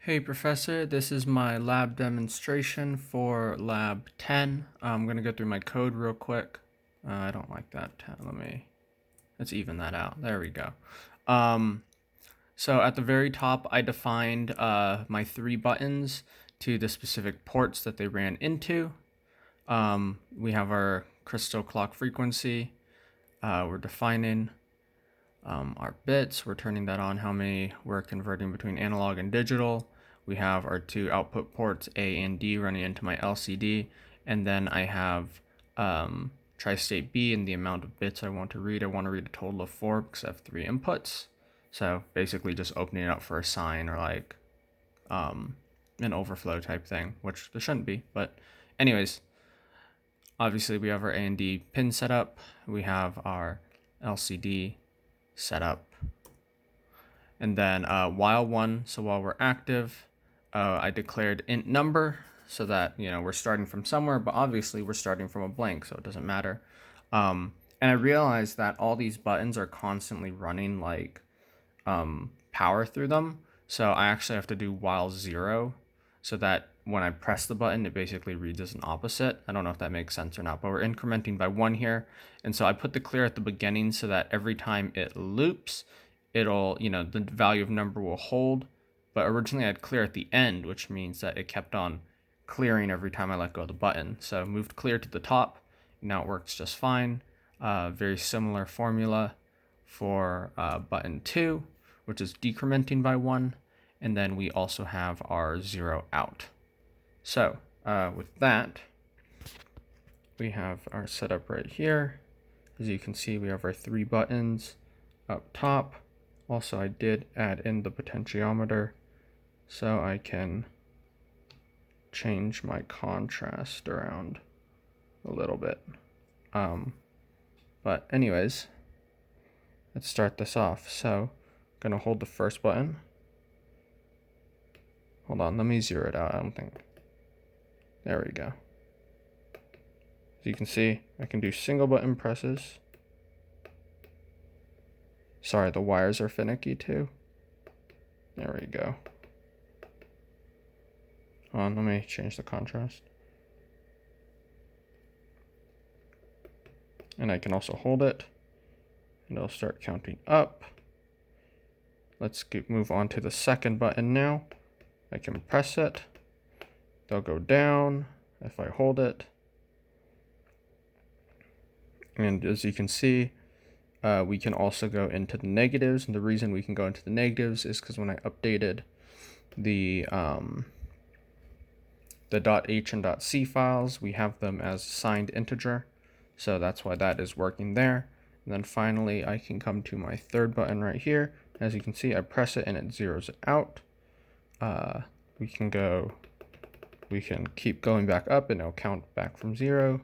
Hey Professor, this is my lab demonstration for lab 10. I'm going to go through my code real quick. I don't like that 10. Let's even that out. There we go. So at the very top, I defined my 3 buttons to the specific ports that they ran into. We have our crystal clock frequency. We're defining our bits. We're turning that on, how many we're converting between analog and digital. We have our 2 output ports, A and D, running into my LCD. And then I have tri-state B and the amount of bits I want to read. I want to read a total of 4 because I have 3 inputs. So basically just opening it up for a sign or like an overflow type thing, which there shouldn't be. But anyways, obviously we have our A and D pin set up. We have our LCD set up. And then while we're active, I declared int number so that, we're starting from somewhere, but obviously we're starting from a blank, so it doesn't matter. And I realized that all these buttons are constantly running like power through them. So I actually have to do while 0 so that when I press the button, it basically reads as an opposite. I don't know if that makes sense or not, but we're incrementing by 1 here. And so I put the clear at the beginning so that every time it loops, it'll, the value of number will hold. But originally I had clear at the end, which means that it kept on clearing every time I let go of the button. So I moved clear to the top. Now it works just fine. Very similar formula for button 2, which is decrementing by 1. And then we also have our 0 out. So with that, we have our setup right here. As you can see, we have our 3 buttons up top. Also, I did add in the potentiometer so I can change my contrast around a little bit. But anyways, let's start this off. So I'm gonna hold the first button. Hold on, let me 0 it out. I don't think. There we go. As you can see, I can do single button presses. Sorry, the wires are finicky too. There we go. Hold on, let me change the contrast. And I can also hold it, and it'll start counting up. Let's move on to the second button now. I can press it. They'll go down if I hold it. And as you can see, we can also go into the negatives. And the reason we can go into the negatives is because when I updated the .h and .c files, we have them as signed integer. So that's why that is working there. And then finally, I can come to my third button right here. As you can see, I press it and it zeroes it out. We can keep going back up and it'll count back from 0.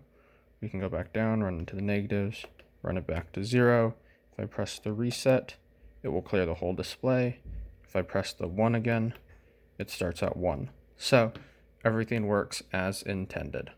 We can go back down, run into the negatives, run it back to 0. If I press the reset, it will clear the whole display. If I press the 1 again, it starts at 1. So everything works as intended.